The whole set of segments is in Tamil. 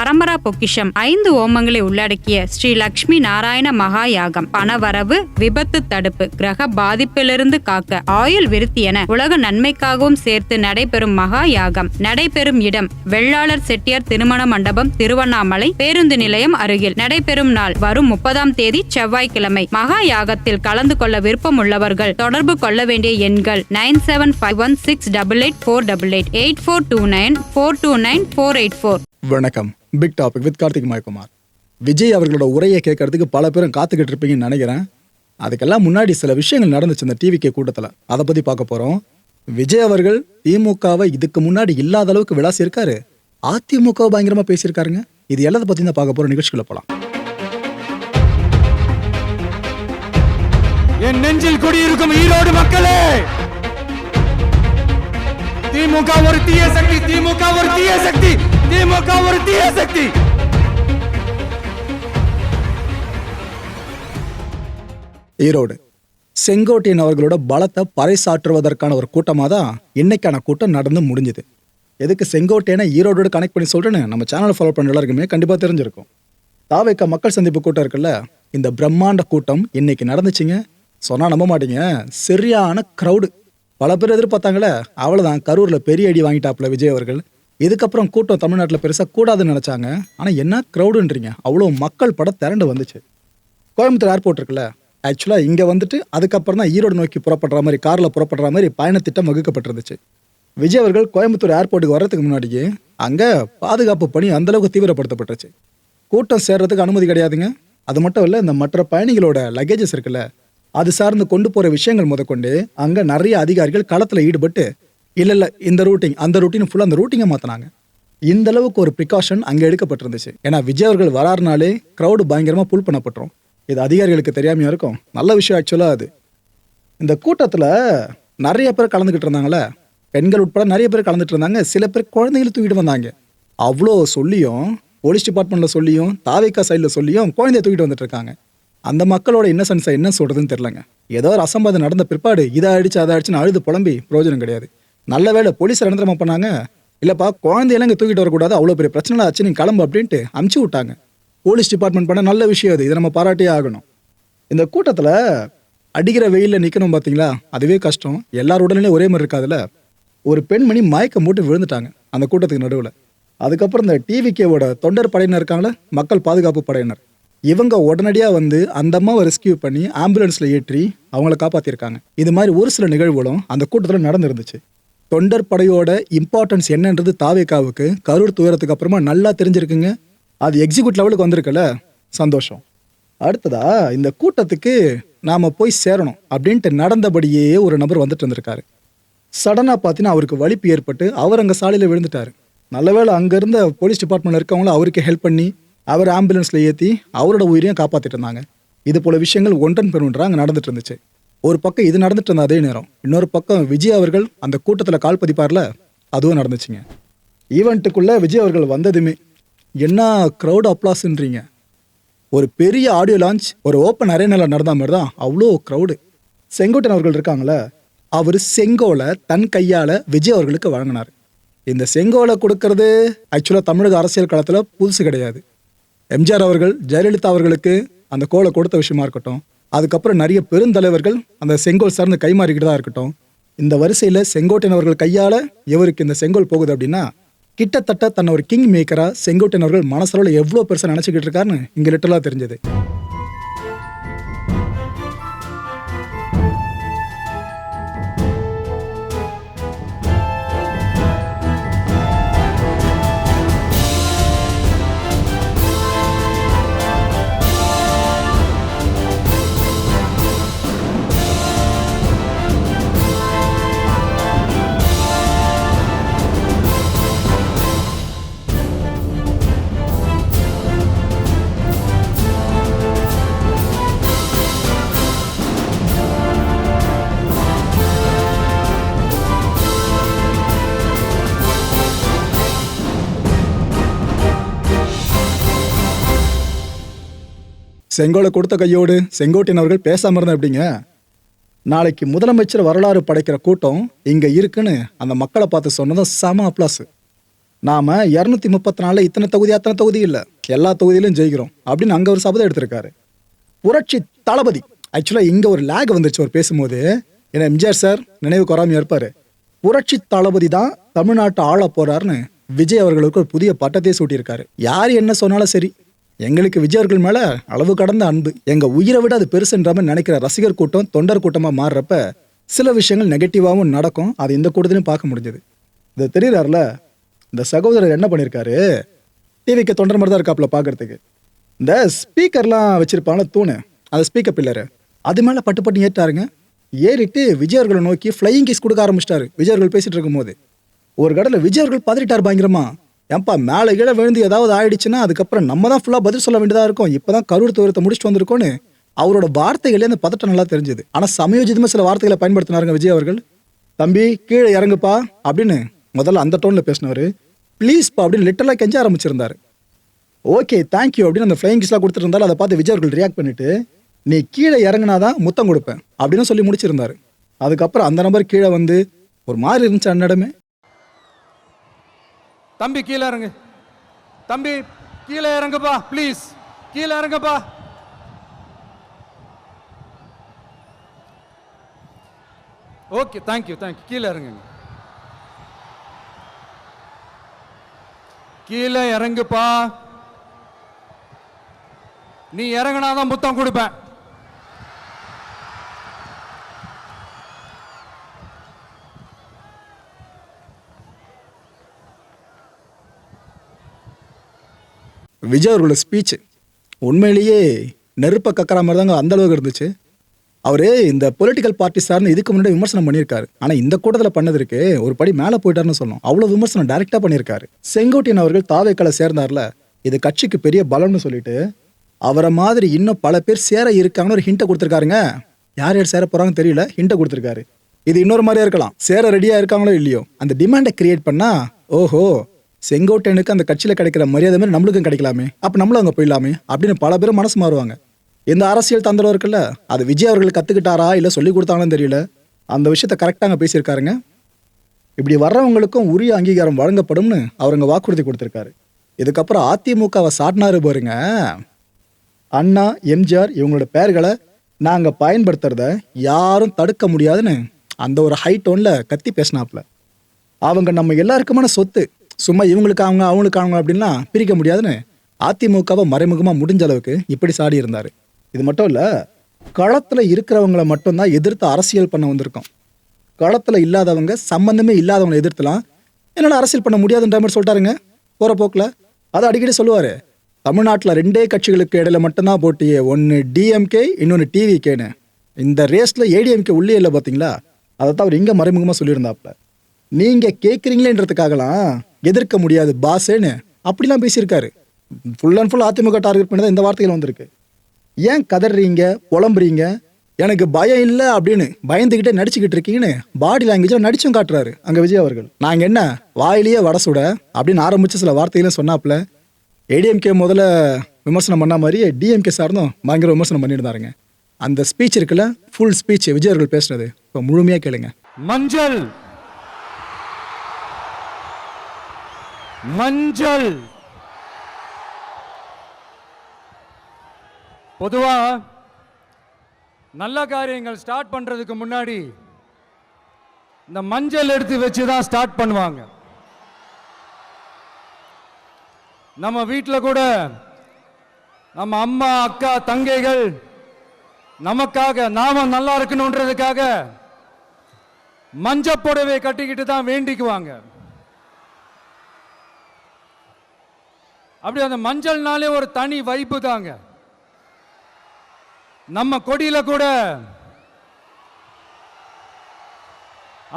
பரம்பரா பொக்கிஷம் 5 ஓமங்களை உள்ளடக்கிய ஸ்ரீ லக்ஷ்மி நாராயண மகா யாகம், பணவரவு, விபத்து தடுப்பு, கிரக பாதிப்பிலிருந்து காக்க, ஆயுள் விருத்தி என உலக நன்மைக்காகவும் சேர்த்து நடைபெறும் மகா யாகம் நடைபெறும் இடம் வெள்ளாளர் செட்டியார் திருமண மண்டபம், திருவண்ணாமலை பேருந்து நிலையம் அருகில். நடைபெறும் நாள் வரும் 30ஆம் தேதி செவ்வாய்க்கிழமை. மகா யாகத்தில் கலந்து கொள்ள விருப்பம் உள்ளவர்கள் தொடர்பு கொள்ள வேண்டிய எண்கள் 9751688488 8429429484. வணக்கம். Big topic with Karthik Mayakumar. Vijay அவர்களோட உரையை கேட்கறதுக்கு பல பேரும் காத்துக்கிட்டு இருப்பீங்கன்னு நினைக்கிறேன். அதுக்கெல்லாம் முன்னாடி சில விஷயங்கள் நடந்துச்சு இந்த டிவிகே கூட்டத்தில். அதை பற்றி பார்க்க போகிறோம். விஜய் அவர்கள் திமுகவை இதுக்கு முன்னாடி இல்லாத அளவுக்கு விளாசி இருக்காரு. அதிமுகவை பயங்கரமாக பேசியிருக்காருங்க. இது எல்லாத்தை பற்றி தான் பார்க்க போகிற நிகழ்ச்சிக்குள்ள போகலாம். என் நெஞ்சில் குடியிருக்கும் ஈரோடு மக்களே, திமுக ஒரு தீய சக்தி, திமுக ஒரு தீய சக்தி, திமுக ஒரு தீய சக்தி. ஈரோடு செங்கோட்டையன் அவர்களோட பலத்தை பறைசாற்றுவதற்கான ஒரு கூட்டமாக தான் இன்னைக்கான கூட்டம் நடந்து முடிஞ்சுது. எதுக்கு செங்கோட்டையனை ஈரோடோடு கனெக்ட் பண்ணி சொல்றேன்னு நம்ம சேனலை ஃபாலோ பண்ண எல்லாருக்குமே கண்டிப்பாக தெரிஞ்சிருக்கும். தாவேக்கா மக்கள் சந்திப்பு கூட்டம் இருக்குல்ல, இந்த பிரம்மாண்ட கூட்டம் இன்னைக்கு நடந்துச்சுங்க. சொன்னா நம்ப மாட்டீங்க, சரியான க்ரௌடு. பல பேர் எதிர்பார்த்தாங்களே, அவ்வளோதான், கரூரில் பெரிய அடி வாங்கிட்டாப்புல விஜய் அவர்கள். இதுக்கப்புறம் கூட்டம் தமிழ்நாட்டில் பெருசாக கூடாதுன்னு நினச்சாங்க. ஆனால் என்ன க்ரௌடுன்றீங்க, அவ்வளோ மக்கள் படம் திரண்டு வந்துச்சு. கோயம்புத்தூர் ஏர்போர்ட் இருக்குல்ல, ஆக்சுவலாக இங்கே வந்துட்டு அதுக்கப்புறம் தான் ஈரோடு நோக்கி புறப்படுற மாதிரி, காரில் புறப்படுற மாதிரி பயணத்திட்டம் வகுக்கப்பட்டிருந்துச்சு. விஜய் அவர்கள் கோயம்புத்தூர் ஏர்போர்ட்டுக்கு வர்றதுக்கு முன்னாடியே அங்கே பாதுகாப்பு பணி அந்தளவுக்கு தீவிரப்படுத்தப்பட்டுச்சு. கூட்டம் சேர்றதுக்கு அனுமதி கிடையாதுங்க. அது மட்டும் இல்லை, இந்த மற்ற பயணிகளோட லக்கேஜஸ் இருக்குல்ல, அது சார்ந்து கொண்டு போகிற விஷயங்கள் முதற்கொண்டு அங்கே நிறைய அதிகாரிகள் களத்தில் ஈடுபட்டு இல்லை இந்த ரூட்டிங் அந்த ரூட்டின் ஃபுல்லாக அந்த ரூட்டிங்கை மாற்றினாங்க. இந்த அளவுக்கு ஒரு ப்ரிகாஷன் அங்கே எடுக்கப்பட்டிருந்துச்சு. ஏன்னா விஜய் அவர்கள் வராருனாலே க்ரௌடு பயங்கரமாக புல் பண்ணப்பட்டுரும். இது அதிகாரிகளுக்கு தெரியாமையா இருக்கும். நல்ல விஷயம் ஆக்சுவலாக அது. இந்த கூட்டத்தில் நிறைய பேர் கலந்துக்கிட்டு இருந்தாங்களே, பெண்கள் உட்பட நிறைய பேர் கலந்துட்டு இருந்தாங்க. சில பேர் குழந்தைகளை தூக்கிட்டு வந்தாங்க. அவ்வளோ சொல்லியும், போலீஸ் டிபார்ட்மெண்ட்டில் சொல்லியும், தாவேக்கா சைடில் சொல்லியும் குழந்தைய தூக்கிட்டு வந்துட்டு இருக்காங்க. அந்த மக்களோட இன்னசென்ஸை என்ன சொல்கிறதுன்னு தெரிலங்க. ஏதோ ஒரு அசம்பாதம் நடந்த பிற்பாடு இதை அடிச்சு அதை அடிச்சுன்னு அழுது புலம்பி பிரயோஜனம் கிடையாது. நல்ல வேலை போலீஸ் நிரந்தரமாக பண்ணாங்க. இல்லைப்பா, குழந்தையெல்லாம் இங்கே தூக்கிட்டு வரக்கூடாது, அவ்வளோ பெரிய பிரச்சனை ஆச்சு, நீங்கள் கிளம்பு அப்படின்ட்டு அமுச்சு விட்டாங்க. போலீஸ் டிபார்ட்மெண்ட் பண்ண நல்ல விஷயம் அது. இதை நம்ம பாராட்டியே ஆகணும். இந்த கூட்டத்தில் அடிக்கிற வெயிலில் நிற்கணும் பார்த்தீங்களா, அதுவே கஷ்டம். எல்லார் உடனே ஒரே மாதிரி இருக்காதுல்ல. ஒரு பெண்மணி மயக்கம் போட்டு விழுந்துட்டாங்க அந்த கூட்டத்துக்கு நடுவில். அதுக்கப்புறம் இந்த டிவிகேவோட தொண்டர் படையினர் இருக்காங்களே, மக்கள் பாதுகாப்பு படையினர், இவங்க உடனடியாக வந்து அந்த அம்மாவை ரெஸ்கியூ பண்ணி ஆம்புலன்ஸில் ஏற்றி அவங்கள காப்பாற்றிருக்காங்க. இது மாதிரி ஒரு சில நிகழ்வுகளும் அந்த கூட்டத்தில் நடந்துருந்துச்சு. தொண்டர் படையோட இம்பார்ட்டன்ஸ் என்னன்றது தாவேக்காவுக்கு கரூர் துயரத்துக்கு அப்புறமா நல்லா தெரிஞ்சிருக்குங்க. அது எக்ஸிக்யூட் லெவலுக்கு வந்திருக்குல்ல, சந்தோஷம். அடுத்ததா, இந்த கூட்டத்துக்கு நாம் போய் சேரணும் அப்படின்ட்டு நடந்தபடியே ஒரு நபர் வந்துட்டு இருந்திருக்காரு. சடனாக பார்த்தீங்கன்னா அவருக்கு வலிப்பு ஏற்பட்டு அவர் அங்கே சாலையில் விழுந்துட்டார். நல்லவேளை அங்கே இருந்த போலீஸ் டிபார்ட்மெண்ட்டில் இருக்கவங்களும் அவருக்கு ஹெல்ப் பண்ணி அவர் ஆம்புலன்ஸில் ஏற்றி அவரோட உயிரையும் காப்பாற்றிட்டு இருந்தாங்க. இது போல விஷயங்கள் ஒன்றன் பெருன்றா அங்கே நடந்துட்டு இருந்துச்சு. ஒரு பக்கம் இது நடந்துட்டு இருந்த அதே நேரம் இன்னொரு பக்கம் விஜய் அவர்கள் அந்த கூட்டத்தில் கால் பதிப்பார்ல, அதுவும் நடந்துச்சுங்க. ஈவெண்ட்டுக்குள்ளே விஜய் அவர்கள் வந்ததுமே என்ன க்ரௌட் அப்ளாஸ்ன்றீங்க. ஒரு பெரிய ஆடியோ லான்ச் ஒரு ஓப்பன் அரேனாவில் நடந்த மாதிரி தான் அவ்வளோ க்ரௌடு. செங்கோட்டையன் அவர்கள் இருக்காங்களே, அவர் செங்கோலை தன் கையால் விஜய் அவர்களுக்கு வழங்கினார். இந்த செங்கோலை கொடுக்கறது ஆக்சுவலாக தமிழக அரசியல் களத்தில் புதுசு கிடையாது. எம்ஜிஆர் அவர்கள் ஜெயலலிதா அவர்களுக்கு அந்த கோலை கொடுத்த விஷயமா இருக்கட்டும், அதுக்கப்புறம் நிறைய பெருந்தலைவர்கள் அந்த செங்கோல் சார்ந்து கைமாறிக்கிட்டு தான் இருக்கட்டும். இந்த வரிசையில் செங்கோட்டையன் அவர்கள் கையால் இவருக்கு இந்த செங்கோல் போகுது அப்படின்னா, கிட்டத்தட்ட தன்னை ஒரு கிங் மேக்கராக செங்கோட்டையன் அவர்கள் மனசளவில் எவ்வளோ பெருசாக நினச்சிக்கிட்டு இருக்காருன்னு இங்கே லிட்டரலாக தெரிஞ்சது. செங்கோலை கொடுத்த கையோடு செங்கோட்டையன் அவர்கள் பேசாமல் இருந்தா எப்படிங்க? நாளைக்கு முதலமைச்சர் வரலாறு படைக்கிற கூட்டம் இங்கே இருக்குன்னு அந்த மக்களை பார்த்து சொன்னதும் செம அப்ளாஸ். நாம 234 இத்தனை தொகுதி அத்தனை தொகுதி இல்லை, எல்லா தொகுதியிலும் ஜெயிக்கிறோம் அப்படின்னு அங்கே ஒரு சபதம் எடுத்திருக்காரு. புரட்சி தளபதி ஆக்சுவலாக இங்கே ஒரு லேக் வந்துருச்சு அவர் பேசும்போது. ஏன்னா எம்ஜிஆர் சார் நினைவு குறாமையாக இருப்பார். புரட்சி தளபதி தான் தமிழ்நாட்டை ஆள போறாருன்னு விஜய் அவர்களுக்கு ஒரு புதிய பட்டத்தை சூட்டியிருக்காரு. யார் என்ன சொன்னாலும் சரி, எங்களுக்கு விஜய் அவர்கள் மேலே அளவு கடந்த அன்பு, எங்கள் உயிரை விட அது பெருசுன்ற மாதிரி நினைக்கிற ரசிகர் கூட்டம் தொண்டர் கூட்டமாக மாறுறப்ப சில விஷயங்கள் நெகட்டிவாகவும் நடக்கும். அது இந்த கூட்டத்திலையும் பார்க்க முடிஞ்சது. இது தெரியுறாருல, இந்த சகோதரர் என்ன பண்ணியிருக்காரு, டிவிக்கு தொண்டர் மாதிரி தான் இருக்காப்புல பார்க்கறதுக்கு. இந்த ஸ்பீக்கர்லாம் வச்சிருப்பாங்கள தூணு, அந்த ஸ்பீக்கர் பில்லரு, அது மேலே பட்டு பட்டு ஏற்றாருங்க. ஏறிட்டு விஜய் அவர்களை நோக்கி ஃப்ளையிங் கிஸ் கொடுக்க ஆரம்பிச்சிட்டாரு. விஜய் அவர்கள் பேசிட்டு இருக்கும்போது ஒரு கடலில் விஜய் அவர்கள் பதறிட்டார் பயங்கரமா. ஏன்பா மேலே கீழே விழுந்து ஏதாவது ஆயிடுச்சுன்னா அதுக்கப்புறம் நம்ம தான் ஃபுல்லாக பதில் சொல்ல வேண்டியதாக இருக்கும், இப்போ தான் கரூர் தூரத்தை முடிச்சுட்டு வந்திருக்கோன்னு அவரோட வார்த்தைகளே அந்த பதட்டம் நல்லா தெரிஞ்சுது. ஆனால் சமயோஜிதமாக சில வார்த்தைகளை பயன்படுத்தினாருங்க விஜய் அவர்கள். தம்பி கீழே இறங்குப்பா அப்படின்னு முதல்ல அந்த டோனில் பேசினவர், ப்ளீஸ்ப்பா அப்படின்னு லிட்டரலாக கெஞ்ச ஆரம்பிச்சிருந்தாரு. ஓகே தேங்க்யூ அப்படின்னு அந்த ஃப்ளைங் கிஸ்லாம் கொடுத்துட்டு இருந்தாலும் அதை பார்த்து விஜய் அவர்கள் ரியாக்ட் பண்ணிட்டு, நீ கீழே இறங்குனாதான் முத்தம் கொடுப்பேன் அப்படின்னு சொல்லி முடிச்சிருந்தாரு. அதுக்கப்புறம் அந்த நபர் கீழே வந்து ஒரு மாதிரி இருந்துச்சு அந்நடமே. தம்பி கீழே இறங்கு, தம்பி கீழே இறங்குப்பா, ப்ளீஸ் கீழே இறங்குப்பா. ஓகே தேங்க்யூ தேங்க்யூ, கீழே இறங்குங்க, கீழே இறங்குப்பா. நீ இறங்குனாதான் முத்தம் கொடுப்பேன். விஜய் அவர்களோட ஸ்பீச் உண்மையிலேயே நெருப்ப கக்கற மாதிரி தாங்க அந்த அளவுக்கு இருந்துச்சு. அவரு இந்த பொலிட்டிக்கல் பார்ட்டி சார்னு இதுக்கு முன்னாடி விமர்சனம் பண்ணியிருக்காரு. ஆனால் இந்த கூட்டத்தில் பண்ணதற்கு ஒரு படி மேலே போயிட்டாருன்னு சொல்லணும். அவ்வளோ விமர்சனம் டைரெக்டாக பண்ணியிருக்காரு. செங்கோட்டையன் அவர்கள் தாவேக்கால சேர்ந்தார்ல, இது கட்சிக்கு பெரிய பலம்னு சொல்லிட்டு அவரை மாதிரி இன்னும் பல பேர் சேர இருக்காங்கன்னு ஒரு ஹிண்ட்டை கொடுத்துருக்காருங்க. யார் யார் சேர போகிறாங்கன்னு தெரியல, ஹிண்ட்டை கொடுத்துருக்காரு. இது இன்னொரு மாதிரியா இருக்கலாம், சேர ரெடியாக இருக்காங்களோ இல்லையோ, அந்த டிமாண்டை கிரியேட் பண்ணா ஓஹோ செங்கோட்டையனுக்கு அந்த கட்சியில் கிடைக்கிற மரியாதை மாதிரி நம்மளுக்கும் கிடைக்கலாமே, அப்போ நம்மளும் அங்கே போயிடலாமே அப்படின்னு பல பேரும் மனசு மாறுவாங்க. இந்த அரசியல் தந்திரம் இருக்குல்ல, அது விஜய் அவர்கள் கற்றுக்கிட்டாரா இல்லை சொல்லி கொடுத்தாங்கன்னு தெரியல, அந்த விஷயத்த கரெக்டாக அங்கே பேசியிருக்காருங்க. இப்படி வர்றவங்களுக்கும் உரிய அங்கீகாரம் வழங்கப்படும்னு அவருங்க வாக்குறுதி கொடுத்துருக்காரு. இதுக்கப்புறம் அதிமுகவை சாட்டினாரு பாருங்க, அண்ணா எம்ஜிஆர் இவங்களோட பெயர்களை நாங்கள் பயன்படுத்துறத யாரும் தடுக்க முடியாதுன்னு அந்த ஒரு ஹை டோனில் கத்தி பேசினாப்புல. அவங்க நம்ம எல்லாருக்குமான சொத்து, சும்மா இவங்களுக்கு அவங்க அவங்களுக்கு அவங்க அப்படின்லாம் பிரிக்க முடியாதுன்னு அதிமுகவை மறைமுகமாக முடிஞ்ச அளவுக்கு இப்படி சாடி இருந்தார். இது மட்டும் இல்லை, களத்தில் இருக்கிறவங்கள மட்டும்தான் எதிர்த்து அரசியல் பண்ண வந்திருக்கோம். களத்தில் இல்லாதவங்க, சம்பந்தமே இல்லாதவங்களை எதிர்த்துலாம் என்னால் அரசியல் பண்ண முடியாதுன்ற மாதிரி சொல்லிட்டாருங்க போகிற போக்கில். அதை அடிக்கடி சொல்லுவார், தமிழ்நாட்டில் 2 கட்சிகளுக்கு இடையில மட்டும்தான் போட்டியே, ஒன்று டிஎம்கே இன்னொன்று டிவிகேன்னு. இந்த ரேஸில் ஏடிஎம்கே உள்ளே இல்லை பார்த்தீங்களா, அதை தான் அவர் இங்கே மறைமுகமாக சொல்லியிருந்தாப்புல. நீங்கள் கேட்குறீங்களேன்றதுக்காகலாம் எதிர்க்க முடியாது பாஸேன்னு அப்படிலாம் பேசியிருக்காரு. Full and full AIADMK target பண்ணி தான் இந்த வார்த்தைகள் வந்திருக்கு. ஏன் கதறீங்க புலம்புறீங்க, எனக்கு பயம் இல்லை அப்படின்னு பயந்துக்கிட்டே நடிச்சுக்கிட்டு இருக்கீங்கன்னு பாடி லாங்குவேஜில் நடிச்சும் காட்டுறாரு அங்கே விஜய் அவர்கள். நாங்கள் என்ன வாயிலேயே வட சுட அப்படின்னு ஆரம்பித்து சில வார்த்தைகளும் சொன்னாப்புல. ஏடிஎம்கே முதல்ல விமர்சனம் பண்ண மாதிரியே டிஎம்கே சார்ந்தும் பயங்கர விமர்சனம் பண்ணியிருந்தாருங்க. அந்த ஸ்பீச் இருக்குல்ல, ஃபுல் ஸ்பீச் விஜய் அவர்கள் பேசுனது இப்போ முழுமையாக கேளுங்க. மஞ்சள் மஞ்சள் பொதுவா நல்ல காரியங்கள் ஸ்டார்ட் பண்றதுக்கு முன்னாடி இந்த மஞ்சள் எடுத்து வச்சு தான் ஸ்டார்ட் பண்ணுவாங்க. நம்ம வீட்டில் கூட நம்ம அம்மா அக்கா தங்கைகள் நமக்காக நாம நல்லா இருக்கணும்ன்றதுக்காக மஞ்சள் புடவை கட்டிக்கிட்டு தான் வேண்டிக்குவாங்க. அப்படி அந்த மஞ்சள்னாலே ஒரு தனி வைப்பு தாங்க. நம்ம கொடியில கூட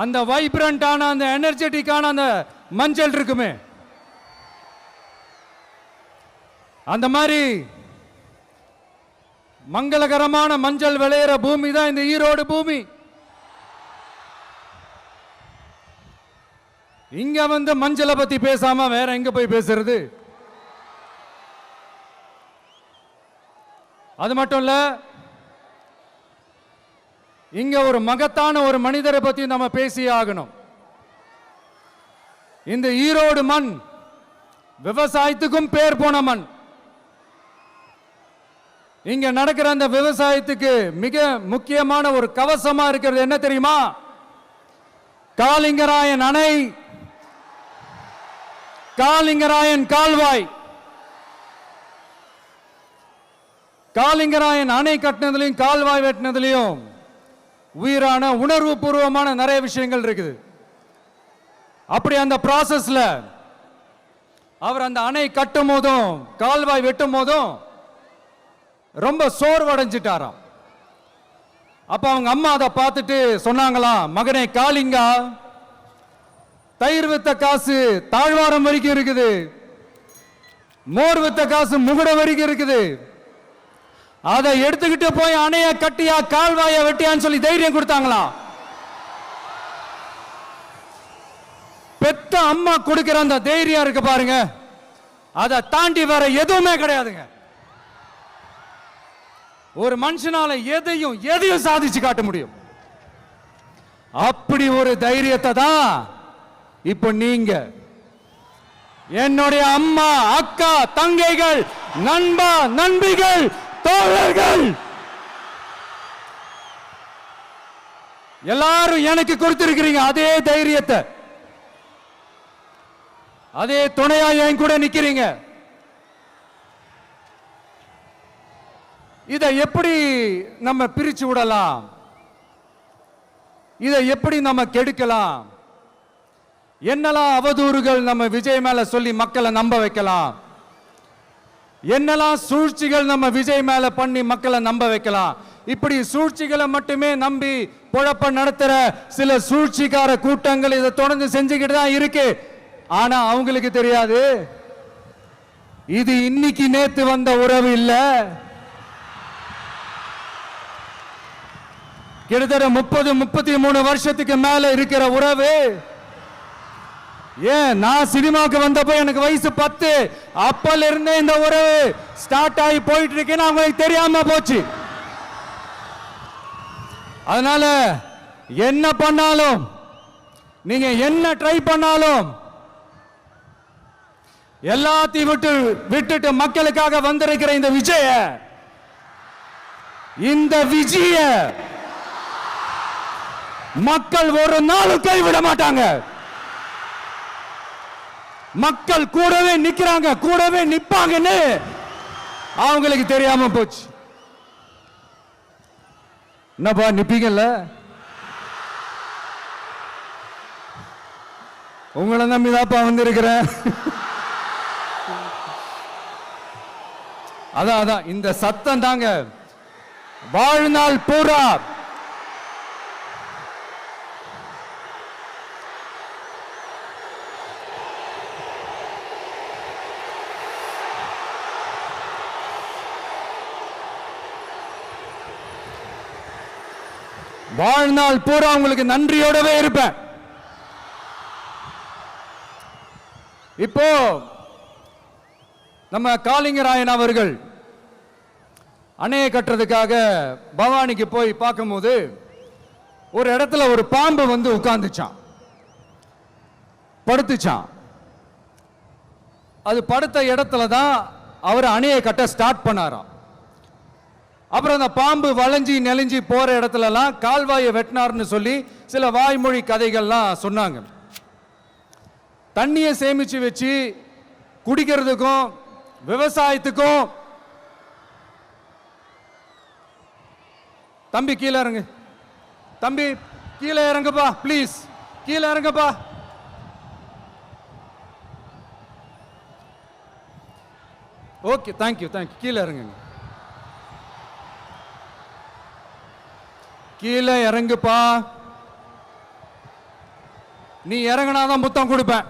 அந்த வைப்ரண்டான அந்த எனர்ஜெட்டிக்கான அந்த மஞ்சள் இருக்குமே, அந்த மாதிரி மங்களகரமான மஞ்சள் விளையிற பூமி தான் இந்த ஈரோடு பூமி. இங்க வந்து மஞ்சளை பத்தி பேசாம வேற எங்க போய் பேசுறது? அது மட்டும் இல்ல, இங்க ஒரு மகத்தான ஒரு மனிதரை பத்தி நம்ம பேசியே ஆகணும். இந்த ஈரோடு மண் விவசாயத்துக்கும் பேர் போன மண். இங்க நடக்கிற அந்த விவசாயத்துக்கு மிக முக்கியமான ஒரு கவசமா இருக்கிறது என்ன தெரியுமா? காலிங்கராயன் அணை, காலிங்கராயன் கால்வாய். காலிங்கராயன் அணை கட்டினதுலையும் கால்வாய் வெட்டினதுலையும் உயிரான உணர்வு பூர்வமான நிறைய விஷயங்கள் இருக்குது. அப்படி அந்த ப்ராசஸ்ல அவர் அந்த அணை கட்டும் போதும் கால்வாய் வெட்டும் போதும் ரொம்ப சோர்வடைஞ்சிட்டாராம். அப்ப அவங்க அம்மா அதை பார்த்துட்டு சொன்னாங்களாம், மகனே காளிங்கா, தயிர் வித்த காசு தாழ்வாரம் வரைக்கும் இருக்குது, மோர் வித்த காசு முகுட வரைக்கும் இருக்குது, அதை எடுத்துக்கிட்டு போய் அணைய கட்டியா கால்வாய வெட்டியான்னு சொல்லி தைரியம் கொடுத்தாங்களாம். பெத்த அம்மா கொடுக்கிற அந்த தைரியம் இருக்கு பாருங்க, அதை தாண்டி வேற எதுவுமே கிடையாதுங்க. ஒரு மனுஷனால எதையும் சாதிச்சு காட்ட முடியும். அப்படி ஒரு தைரியத்தை தான் இப்ப நீங்க என்னுடைய அம்மா, அக்கா, தங்கைகள், நண்பா, நண்பிகள், தோழர்கள் எல்லாரும் எனக்கு கொடுத்திருக்கிறீங்க. அதே தைரியத்தை, அதே துணையா என் கூட நிக்கிறீங்க. இதை எப்படி நம்ம பிரிச்சு விடலாம்? இதை எப்படி நம்ம கெடுக்கலாம்? என்னெல்லாம் அவதூறுகள் நம்ம விஜய் மேல சொல்லி மக்களை நம்ப வைக்கலாம்? என்னெல்லாம் சூழ்ச்சிகள் நம்ம விஜய் மேல பண்ணி மக்களை நம்ப வைக்கலாம்? இப்படி சூழ்ச்சிகளை மட்டுமே நம்பி பொழப்ப நடத்துற சில சூழ்ச்சிக்கார கூட்டங்கள் இதை தொடர்ந்து செஞ்சுக்கிட்டு தான் இருக்கு. ஆனா அவங்களுக்கு தெரியாது, இது இன்னைக்கு நேத்து வந்த உறவு இல்ல. கிட்டத்தட்ட 30-33 வருஷத்துக்கு மேல இருக்கிற உறவு. ஏன், நான் சினிமாவுக்கு வந்தப்போ எனக்கு வயசு 10. அப்பல இருந்தே இந்த உறவு ஸ்டார்ட் ஆகி போயிட்டு இருக்குன்னு அவங்களுக்கு தெரியாம போச்சு. அதனால என்ன பண்ணாலும், நீங்க என்ன ட்ரை பண்ணாலும், எல்லாத்தையும் விட்டுட்டு மக்களுக்காக வந்திருக்கிற இந்த விஜய மக்கள் ஒரு நாளும் கைவிட மாட்டாங்க. மக்கள் கூடவே நிக்கிறாங்க, கூடவே நிப்பாங்கன்னு அவங்களுக்கு தெரியாம போச்சு. என்னப்பா நிப்பீங்கல்ல? உங்களை நம்பிதாப்பா வந்திருக்கிறேன். அதான் இந்த சத்தம் தாங்க வாழ்நாள் பூரா உங்களுக்கு நன்றியோடவே இருப்பேன். இப்போ நம்ம காளிங்கராயன் அவர்கள் அணையை கட்டுறதுக்காக பவானிக்கு போய் பார்க்கும்போது ஒரு இடத்துல ஒரு பாம்பு வந்து உட்கார்ந்துச்சான், படுத்துச்சான். அது படுத்த இடத்துல தான் அவர் அணையை கட்ட ஸ்டார்ட் பண்ணாராம். அப்புறம் அந்த பாம்பு வளைஞ்சி நெளிஞ்சி போற இடத்துலலாம் கால்வாயை வெட்டினார்னு சொல்லி சில வாய்மொழி கதைகள்லாம் சொன்னாங்க. தண்ணியை சேமிச்சு வச்சு குடிக்கிறதுக்கும் விவசாயத்துக்கும். தம்பி கீழே இறங்கு, தம்பி கீழே இறங்குப்பா, ப்ளீஸ் கீழே இறங்குப்பா. Okay, thank you. கீழே இறங்குங்க, கீழே இறங்குப்பா. நீ இறங்கினாதான் புத்தம் கொடுப்பேன்.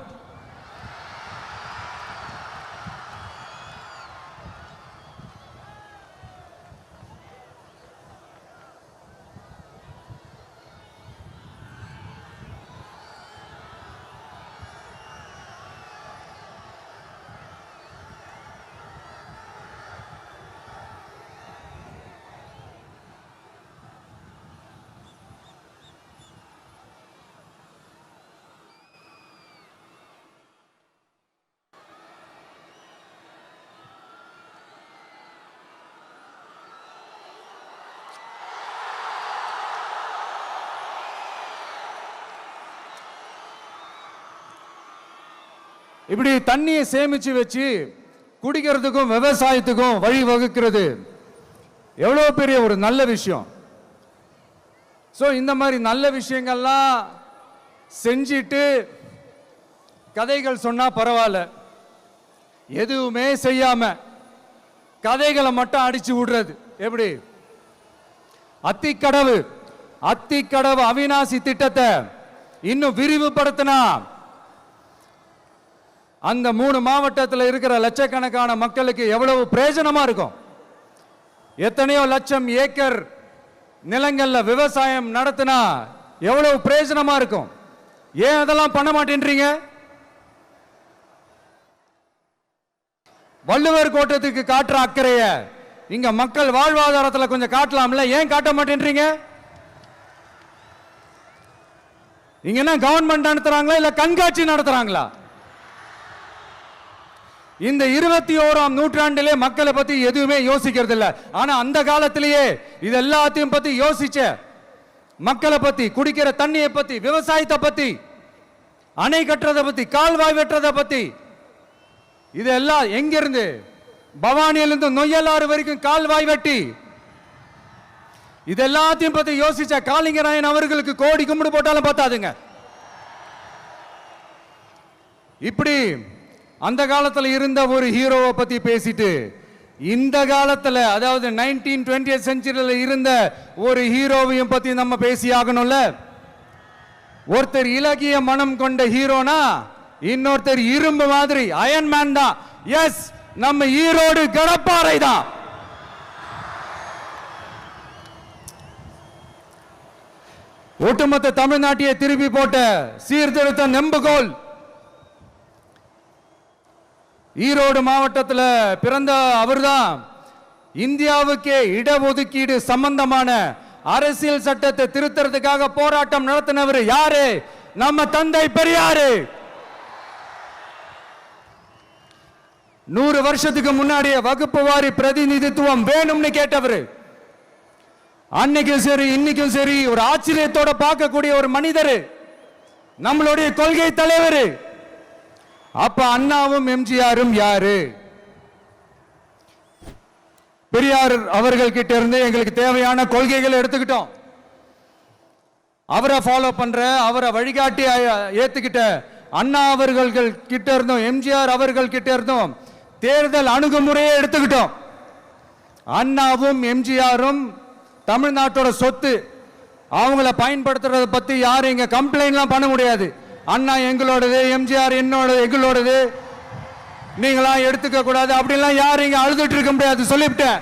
இப்படி தண்ணியை சேமிச்சு வச்சு குடிக்கிறதுக்கும் விவசாயத்துக்கும் வழி வகுக்கிறது எவ்வளோ பெரிய ஒரு நல்ல விஷயம். ஸோ இந்த மாதிரி நல்ல விஷயங்கள்லாம் செஞ்சிட்டு கதைகள் சொன்னா பரவாயில்ல, எதுவுமே செய்யாம கதைகளை மட்டும் அடிச்சு விடுறது எப்படி? அத்திக்கடவு அவிநாசி திட்டத்தை இன்னும் விரிவுபடுத்தினா அந்த 3 மாவட்டத்தில் இருக்கிற லட்சக்கணக்கான மக்களுக்கு எவ்வளவு பிரயோஜனமா இருக்கும். எத்தனையோ லட்சம் ஏக்கர் நிலங்கள்ல விவசாயம் நடத்தினா எவ்வளவு பிரயோஜனமா இருக்கும். ஏன் அதெல்லாம் பண்ண மாட்டேன்றீங்க? வள்ளுவர் கோட்டத்துக்கு காட்டுற அக்கறைய இங்க மக்கள் வாழ்வாதாரத்தில் கொஞ்சம் காட்டலாம்ல, ஏன் காட்ட மாட்டேன்றீங்க? இங்க என்ன கவர்மெண்ட் நடத்துறாங்களா இல்ல கண்காட்சி நடத்துறாங்களா? இந்த 21ஆம் நூற்றாண்டிலே மக்களை பத்தி எதுவுமே யோசிக்கிறது இல்ல. ஆனா அந்த காலத்திலேயே இது எல்லாத்தையும் பத்தி யோசிச்ச மக்களை பத்தி, குடிக்கிற தண்ணியை பத்தி, விவசாயத்தை பத்தி, அணை கட்டுறதை பத்தி, கால்வாய் வெட்டுறதை பத்தி, இதெல்லாம் எங்கிருந்து? பவானியிலிருந்து நொய்யலாறு வரைக்கும் கால்வாய் வெட்டி இதெல்லாத்தையும் பத்தி யோசிச்ச காளிங்கராயன் அவர்களுக்கு கோடி கும்பிடு போட்டாலும் பார்த்தாதுங்க. இப்படி அந்த காலத்துல இருந்த ஒரு ஹீரோவை பத்தி பேசிட்டு இந்த காலத்துல, அதாவது 1920th செஞ்சுரியில இருந்த ஒரு ஹீரோவையும் பத்தி நம்ம பேசி ஆகணும்ல. ஒருத்தர் இலகிய மனம் கொண்ட ஹீரோனா இன்னொருத்தர் இரும்பு மாதிரி அயன் மேன் தான். எஸ், நம்ம ஈரோடு கடப்பாறை தான். ஒட்டுமொத்த தமிழ்நாட்டையே திருப்பி போட்ட சீர்திருத்த நெம்புகோல். ஈரோடு மாவட்டத்தில் பிறந்த அவர்தான் இந்தியாவுக்கே இடஒதுக்கீடு சம்பந்தமான அரசியல் சட்டத்தை திருத்தறதுக்காக போராட்டம் நடத்தினவர் யாரு? நம்ம தந்தை பெரியாரு. 100 வருஷத்துக்கு முன்னாடியே வகுப்பு வாரி பிரதிநிதித்துவம் வேணும்னு கேட்டவர். அன்னைக்கும் சரி இன்னைக்கும் சரி ஒரு ஆச்சரியத்தோட பார்க்கக்கூடிய ஒரு மனிதர், நம்மளுடைய கொள்கை தலைவர். அப்ப அண்ணாவும் எம்ஜிஆரும் யாரு? பெரியார் அவர்கள் கிட்ட இருந்து எங்களுக்கு தேவையான கொள்கைகளை எடுத்துக்கிட்டோம். அவரை ஃபாலோ பண்ற, அவரை வழிகாட்டி ஏத்துக்கிட்ட அண்ணா அவர்கள் கிட்ட இருந்தோம், எம்ஜிஆர் அவர்கள் கிட்ட இருந்தோம் தேர்தல் அணுகுமுறையை எடுத்துக்கிட்டோம். அண்ணாவும் எம்ஜிஆரும் தமிழ்நாட்டோட சொத்து. அவங்கள பயன்படுத்துறத பத்தி யாரும் இங்க கம்ப்ளைண்ட்லாம் பண்ண முடியாது. அண்ணா எங்களோடது, எம்ஜிஆர் எங்களோடது, நீங்களா எடுத்துக்க கூடாது அப்படிலாம் யாரும் இங்க அழுதுட்டு இருக்க முடியாது, சொல்லிவிட்டேன்.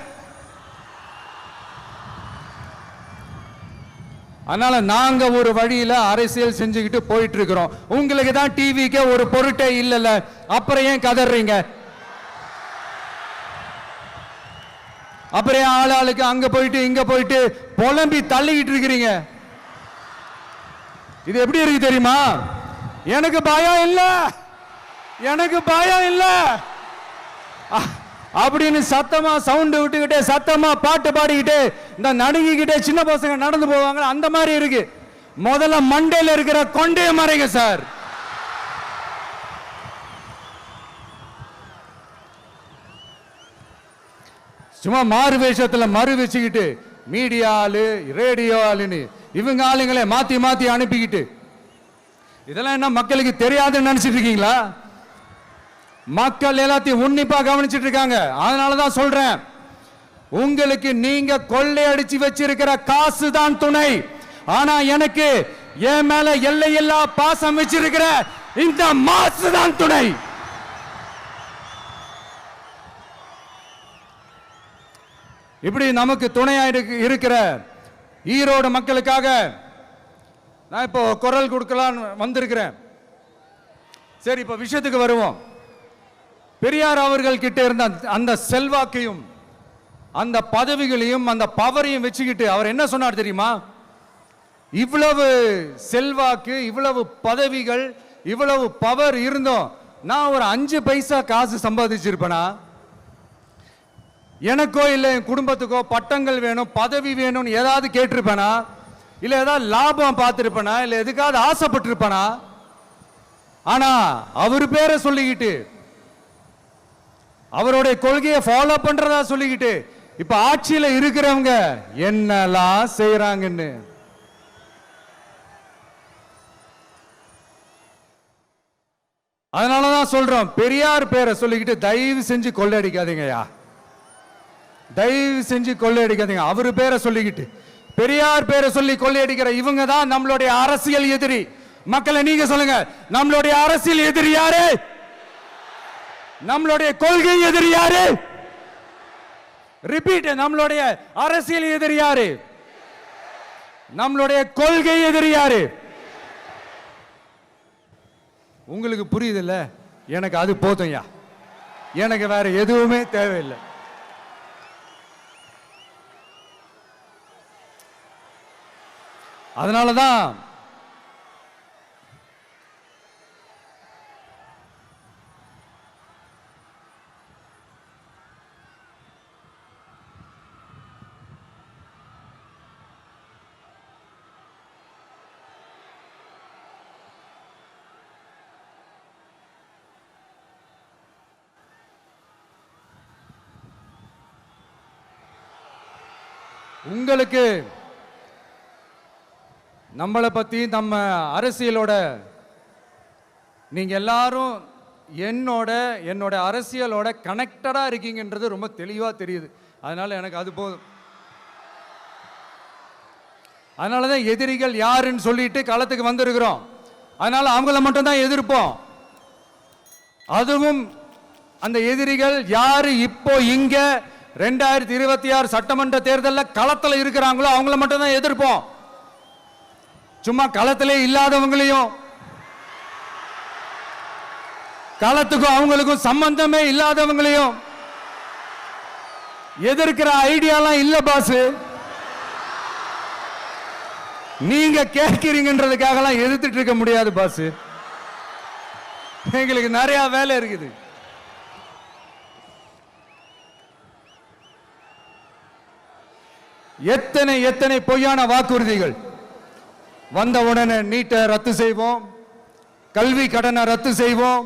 அதனால நாங்க ஒரு வழியில அரசியல் செஞ்சுக்கிட்டு போயிட்டு இருக்கிறோம். உங்களுக்கு தான் டிவிக்கே ஒரு பொருட்டே இல்லைல்ல, அப்புறம் ஏன் கதறீங்க? அப்புறம் ஆளாளுக்கு அங்க போயிட்டு இங்க போயிட்டு புலம்பி தள்ளிக்கிட்டு இருக்கிறீங்க. இது எப்படி இருக்கு தெரியுமா? எனக்கு பயம் இல்ல, எனக்கு பயம் இல்ல அப்படின்னு சத்தமா சவுண்ட் விட்டுக்கிட்டே சத்தமா பாட்டு பாடிக்கிட்டு இந்த நடுங்கிக்கிட்டே சின்ன பசங்க நடந்து போவாங்க, அந்த மாதிரி இருக்கு. முதல்ல மண்டையில இருக்கிற கொண்டே மறைங்க சார். சும்மா மாறு வேஷத்துல மறு வச்சுக்கிட்டு மீடியா ஆளு, ரேடியோ ஆளுன்னு இவங்க ஆளுங்களே மாத்தி மாத்தி அனுப்பிக்கிட்டு இதெல்லாம் என்ன மக்களுக்கு தெரியாதுன்னு நினைச்சிட்டு இருக்கீங்களா? மக்கள் எல்லாத்தையும் உன்னிப்பா கவனிச்சிட்டு இருக்காங்க. அதனாலதான் சொல்றேன், உங்களுக்கு நீங்க கொள்ளையடிச்சு வச்சிருக்கிற காசு தான் துணை. ஆனா எனக்கு என் மேல எல்லையில்லா பாசம் வச்சிருக்கிற இந்த மாசு தான் துணை. இப்படி நமக்கு துணையா இருக்கிற ஈரோடு மக்களுக்காக நான் இப்போ குரல் கொடுக்கலான்னு வந்திருக்கிறேன். சரி, இப்ப விஷயத்துக்கு வருவோம். பெரியார் அவர்கள் கிட்ட இருந்த அந்த செல்வாக்கையும் அந்த பதவிகளையும் அந்த பவரையும் வச்சுக்கிட்டு அவர் என்ன சொன்னார் தெரியுமா? இவ்வளவு செல்வாக்கு, இவ்வளவு பதவிகள், இவ்வளவு பவர் இருந்தோம் நான் ஒரு 5 பைசா காசு சம்பாதிச்சிருப்பேனா? எனக்கோ இல்லை என் குடும்பத்துக்கோ பட்டங்கள் வேணும், பதவி வேணும்னு ஏதாவது கேட்டிருப்பேனா? இல்லை ஏதாவது லாபம் பார்த்துருப்பேனா? இல்லை எதுக்காவது ஆசைப்பட்டிருப்பேனா? ஆனா அவர் பேரை சொல்லிக்கிட்டு அவருடைய கொள்கையை ஃபாலோ பண்றதா சொல்லிக்கிட்டு இப்ப ஆட்சியில இருக்கிறவங்க என்னெல்லாம் செய்யறாங்கன்னு. அதனாலதான் சொல்றோம், பெரியார் பேரை சொல்லிக்கிட்டு தயவு செஞ்சு கொள்ளையடிக்காதீங்கயா, தயவு செஞ்சு கொள்ளையடிக்காதீங்க. அவரு பேரை சொல்லிக்கிட்டு பெரியார் பேரை சொல்லி கொள்ளையடிக்கிற இவங்க தான் நம்மளுடைய அரசியல் எதிரி. மக்களை நீங்க சொல்லுங்க, நம்மளுடைய அரசியல் எதிரி யாரு? நம்மளுடைய கொள்கை எதிரி யாரு? ரிப்பீட், நம்மளுடைய அரசியல் எதிரி யாரு? நம்மளுடைய கொள்கை எதிரி யாரு? உங்களுக்கு புரியுதுல்ல? எனக்கு அது போதும்யா, எனக்கு வேற எதுவுமே தேவையில்லை. அதனாலதான் உங்களுக்கு நம்மளை பத்தி நம்ம அரசியலோட நீங்க எல்லாரும் என்னோட அரசியலோட கனெக்டடா இருக்கீங்கன்றது ரொம்ப தெளிவா தெரியுது. அதனால எனக்கு அது போதும். அதனாலதான் எதிரிகள் யாருன்னு சொல்லிட்டு களத்துக்கு வந்திருக்கிறோம். அதனால அவங்கள மட்டும் தான் எதிர்ப்போம். அதுவும் அந்த எதிரிகள் யாரு இப்போ இங்க 2026 சட்டமன்ற தேர்தலில் களத்தில் இருக்கிறாங்களோ அவங்கள மட்டும் தான் எதிர்ப்போம். சும்மா களத்திலே இல்லாதவங்களையும், களத்துக்கும் அவங்களுக்கும் சம்பந்தமே இல்லாதவங்களையும் எதிர்க்கிற ஐடியாலாம் இல்ல பாஸ். நீங்க கேட்கிறீங்கன்றதுக்காக எதிர்த்துட்டு இருக்க முடியாது பாஸ். எங்களுக்கு நிறைய வேலை இருக்குது. எத்தனை எத்தனை பொய்யான வாக்குறுதிகள். வந்த உடனே நீட்டை ரத்து செய்வோம், கல்வி கடனை ரத்து செய்வோம்,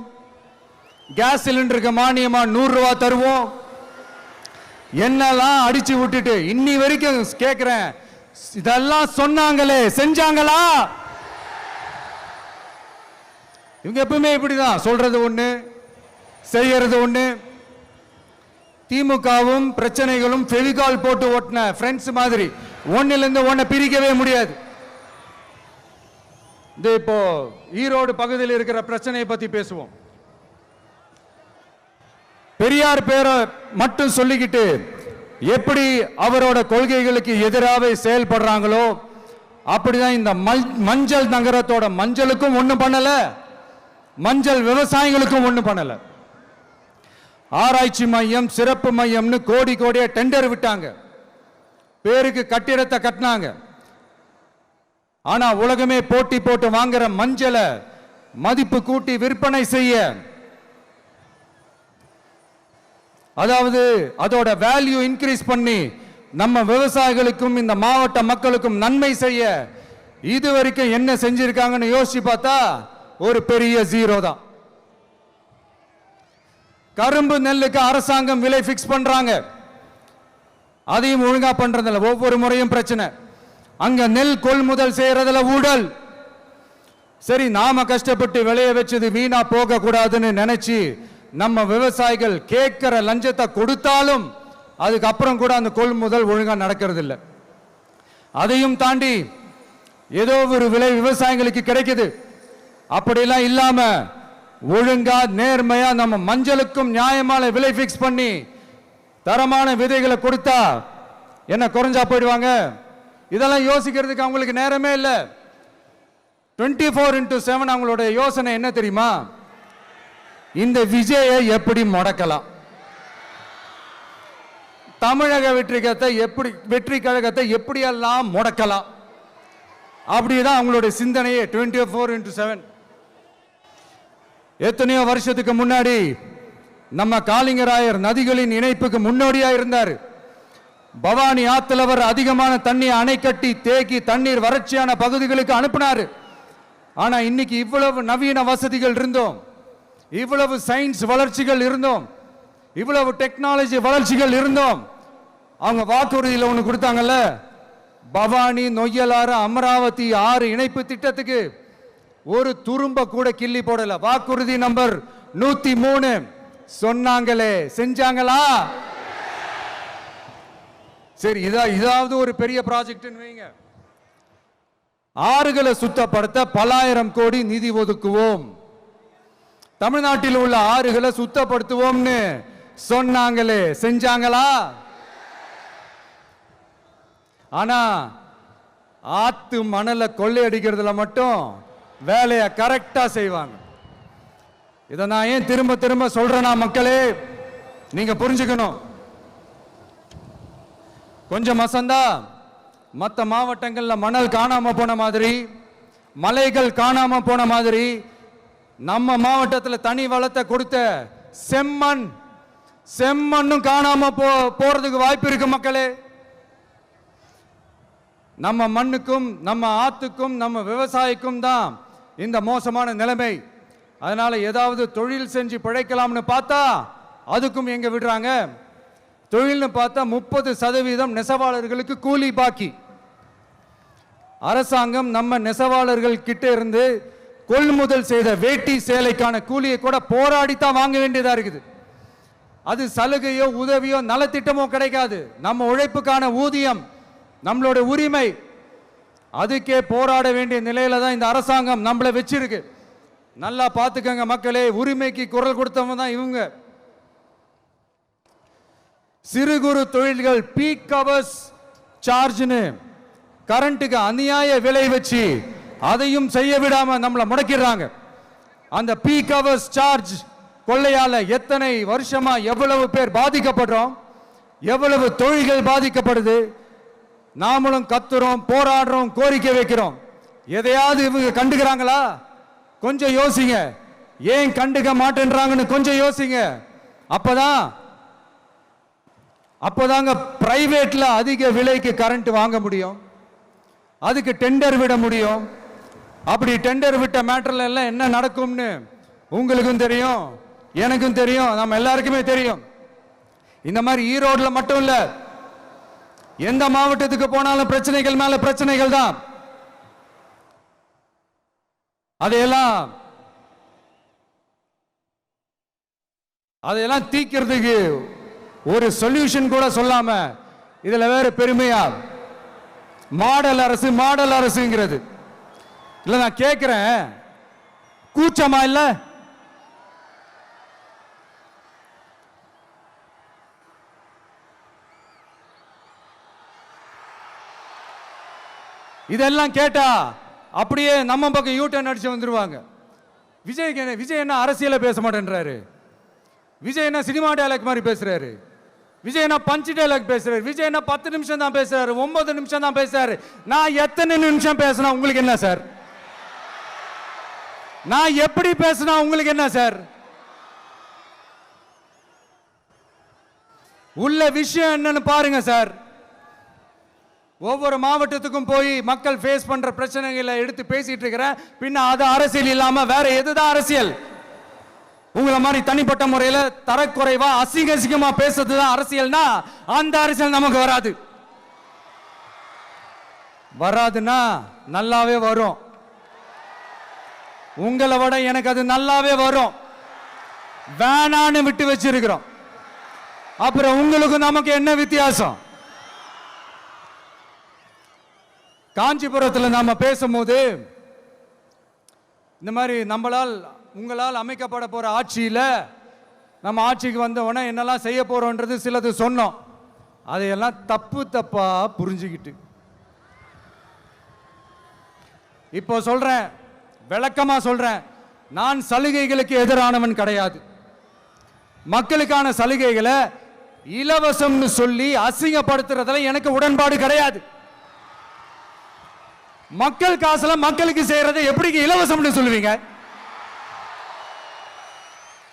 கேஸ் சிலிண்டருக்கு மானியமா 100 ரூபாய் தருவோம், என்னெல்லாம் அடிச்சு விட்டுட்டு இன்னி வரைக்கும் கேட்கிறேன், இதெல்லாம் சொன்னாங்களே செஞ்சாங்களா? இவங்க எப்பவுமே இப்படிதான், சொல்றது ஒண்ணு செய்யறது ஒண்ணு. திமுகவும் பிரச்சனைகளும் ஃபெவிகால் போட்டு ஓட்டின ஃப்ரெண்ட்ஸ் மாதிரி ஒன்னிலிருந்து ஒன்னை பிரிக்கவே முடியாது. இப்போ ஈரோடு பகுதியில் இருக்கிற பிரச்சனையை பத்தி பேசுவோம். பெரியார் பேரை மட்டும் சொல்லிக்கிட்டு எப்படி அவரோட கொள்கைகளுக்கு எதிராக செயல்படுறாங்களோ அப்படிதான் இந்த மஞ்சள் நகரத்தோட மஞ்சளுக்கும் ஒண்ணும் பண்ணல, மஞ்சள் விவசாயிகளுக்கும் ஒண்ணும் பண்ணல. ஆராய்ச்சி மையம், சிறப்பு மையம்னு கோடி கோடியா டெண்டர் விட்டாங்க, பேருக்கு கட்டிடத்தை கட்டினாங்க. ஆனா உலகமே போட்டி போட்டு வாங்குற மஞ்சளை மதிப்பு கூட்டி விற்பனை செய்ய, அதாவது அதோட வேல்யூ இன்க்ரீஸ் பண்ணி நம்ம விவசாயிகளுக்கும் இந்த மாவட்ட மக்களுக்கும் நன்மை செய்ய இதுவரைக்கும் என்ன செஞ்சிருக்காங்கன்னு யோசிச்சு பார்த்தா ஒரு பெரிய ஜீரோ தான். கரும்பு நெல்லுக்கு அரசாங்கம் விலை பிக்ஸ் பண்றாங்க, அதையும் ஒழுங்கா பண்றதில்ல, ஒவ்வொரு முறையும் பிரச்சனை. அங்க நெல் கொள்முதல் செய்யறதுல ஊழல். சரி, நாம கஷ்டப்பட்டு விளைய வச்சது வீணா போக கூடாதுன்னு நினைச்சு நம்ம விவசாயிகள் கேட்கிற லஞ்சத்தை கொடுத்தாலும் அதுக்கப்புறம் கூட அந்த கொள்முதல் ஒழுங்கா நடக்கிறது இல்லை. அதையும் தாண்டி ஏதோ ஒரு விலை விவசாயிகளுக்கு கிடைக்குது, அப்படிலாம் இல்லாம ஒழுங்கா நேர்மையா நம்ம மஞ்சளுக்கும் நியாயமான விலை பிக்ஸ் பண்ணி தரமான விதைகளை கொடுத்தா என்ன குறைஞ்சா போயிடுவாங்க? இதெல்லாம் யோசிக்கிறதுக்கு அவங்களுக்கு நேரமே இல்லை. 24/7 அவங்களோட யோசனை என்ன தெரியுமா? இந்த விஜயை எப்படி முடக்கலாம், தமிழக வெற்றி கழகத்தை எப்படியெல்லாம் முடக்கலாம், அப்படிதான் அவங்களுடைய சிந்தனையே 24/7. எத்தனையோ வருஷத்துக்கு முன்னாடி நம்ம காளிங்கராயர் நதிகளின் இணைப்புக்கு முன்னோடியா இருந்தார். பவானி ஆத்துல அதிகமான தண்ணி அணை கட்டி தேக்கி தண்ணீர் வறட்சியான பகுதிகளுக்கு அனுப்பினாரு. ஆனா இன்னைக்கு இவ்வளவு நவீன வசதிகள் இருந்தோம், இவ்வளவு சயின்ஸ் வளர்ச்சிகள் இருந்தோம், இவ்வளவு டெக்னாலஜி வளர்ச்சிகள் இருந்தோம், அவங்க வாக்குறுதியில் ஒன்று கொடுத்தாங்கல்ல, பவானி நொய்யலாறு அமராவதி 6 இணைப்பு திட்டத்துக்கு ஒரு துரும்ப கூட கிள்ளி போடல. வாக்குறுதி நம்பர் 103 சொன்னாங்களே, செஞ்சாங்களா? சரி, இதாவது ஒரு பெரிய ப்ராஜெக்ட் வைங்க. ஆறுகளை சுத்தப்படுத்த பல ஆயிரம் கோடி நிதி ஒதுக்குவோம், தமிழ்நாட்டில் உள்ள ஆறுகளை சுத்தப்படுத்துவோம்னு சொன்னாங்களே, செஞ்சாங்களா? ஆனா ஆத்து மணலை கொள்ளையடிக்கிறதுல மட்டும் வேலையை கரெக்டா செய்வாங்க. இதை நான் ஏன் திரும்ப திரும்ப சொல்றேன்னா, மக்களே நீங்க புரிஞ்சுக்கணும். கொஞ்சம் மசந்தா மற்ற மாவட்டங்கள்ல மணல் காணாம போன மாதிரி, மலைகள் காணாம போன மாதிரி, நம்ம மாவட்டத்தில் தனி வளத்தை கொடுத்த செம்மண்ணும் காணாம போறதுக்கு வாய்ப்பு இருக்கு மக்களே. நம்ம மண்ணுக்கும் நம்ம ஆத்துக்கும் நம்ம விவசாயிக்கும் தான் இந்த மோசமான நிலைமை. அதனால ஏதாவது தொழில் செஞ்சு பிழைக்கலாம்னு பார்த்தா அதுக்கும் எங்க விடுறாங்க. தொழில்னு பார்த்தா 30% நெசவாளர்களுக்கு கூலி பாக்கி. அரசாங்கம் நம்ம நெசவாளர்கள் கிட்ட இருந்து கொள்முதல் செய்த வேட்டி சேலைக்கான கூலியை கூட போராடித்தான் வாங்க வேண்டியதா இருக்குது. அது சலுகையோ உதவியோ நலத்திட்டமோ கிடைக்காது. நம்ம உழைப்புக்கான ஊதியம், நம்மளோட உரிமை, அதுக்கே போராட வேண்டிய நிலையில தான் இந்த அரசாங்கம் நம்மளை வச்சிருக்கு. நல்லா பார்த்துக்கங்க மக்களே, உரிமைக்கு குரல் கொடுத்தவங்க தான் இவங்க. சிறு குறு தொழில்கள் பீக் ஹவர்ஸ் சார்ஜ்னு கரண்ட்டுக்கு அநியாய விலை வச்சு அதையும் செய்ய விடாம நம்மளை முடக்கிறாங்க. அந்த பீக் ஹவர்ஸ் சார்ஜ் கொள்ளையால எத்தனை வருஷமா எவ்வளவு பேர் பாதிக்கப்படுறோம், எவ்வளவு தொழில்கள் பாதிக்கப்படுது. நாமளும் கத்துறோம், போராடுறோம், கோரிக்கை வைக்கிறோம். எதையாவது இவங்க கண்டுக்கிறாங்களா? கொஞ்சம் யோசிங்க. ஏன் கண்டுக்க மாட்டேன்றாங்கன்னு கொஞ்சம் யோசிங்க. அப்போதாங்க பிரைவேட்ல அதிக விலைக்கு கரண்ட் வாங்க முடியும், அதுக்கு டெண்டர் விட முடியும். அப்படி டெண்டர் விட்ட மேட்டர்ல எல்லாம் என்ன நடக்கும்னு உங்களுக்கும் தெரியும், எனக்கும் தெரியும், நம்ம எல்லாருக்குமே தெரியும். இந்த மாதிரி ஈரோடுல மட்டும் இல்ல, எந்த மாவட்டத்துக்கு போனாலும் பிரச்சனைகள் மேல பிரச்சனைகள் தான். அதையெல்லாம் தீக்கிறதுக்கு ஒரு சொல்யூஷன் கூட சொல்லாம இதுல வேற பெருமையா மாடல் அரசுங்கிறது இல்ல. நான் கேட்கிறேன், கூச்சமா இல்ல? இதெல்லாம் கேட்டா அப்படியே நம்ம பக்கம் யூட்டர்ன் அடிச்சு வந்துருவாங்க. விஜய் என்ன அரசியல பேச மாட்டேன்றாரு, விஜய் என்ன சினிமா டயலாக் மாதிரி பேசுறாரு, விஜய் என்ன பஞ்ச் டயலாக் பேசுறாரு, விஜய் என்ன 10 நிமிஷம் தான் பேசுறாரு, 9 நிமிஷம் தான் பேசுறாரு. நான் எத்தனை நிமிஷம் பேசினா உங்களுக்கு என்ன சார்? நான் எப்படி பேசினா உங்களுக்கு என்ன சார்? உள்ள விஷயம் என்னன்னு பாருங்க சார். ஒவ்வொரு மாவட்டத்துக்கும் போய் மக்கள் ஃபேஸ் பண்ற பிரச்சனைகளை எடுத்து பேசிட்டு இருக்கிறேன். பின்ன அது அரசியல் இல்லாம வேற எதுதான் அரசியல்? உங்களை மாதிரி தனிப்பட்ட முறையில் தரக்குறைவா அசிங்கமா பேசுறதுதான் அரசியல்னா அந்த அரசியல் நமக்கு வராதுன்னா நல்லாவே வரும். உங்களை விட எனக்கு அது நல்லாவே வரும். வேணான்னு விட்டு வச்சிருக்கிறோம். அப்புறம் உங்களுக்கு நமக்கு என்ன வித்தியாசம்? காஞ்சிபுரத்தில் நாம பேசும்போது இந்த மாதிரி உங்களால் அமைக்கப்பட போற ஆட்சியில நம்ம ஆட்சிக்கு வந்த உடனே என்னெல்லாம் செய்ய போறோம்ன்றது சிலது சொன்னோம். அதையெல்லாம் தப்பா புரிஞ்சுக்கிட்டு இப்போ சொல்றேன், விளக்கமா சொல்றேன், நான் சலுகைகளுக்கு எதிரானவன் கிடையாது. மக்களுக்கான சலுகைகளை இலவசம்னு சொல்லி அசிங்கப்படுத்துறதுல எனக்கு உடன்பாடு கிடையாது. மக்கள் காசுல மக்களுக்கு செய்யறதை எப்படி இலவசம்னு சொல்லுவீங்க?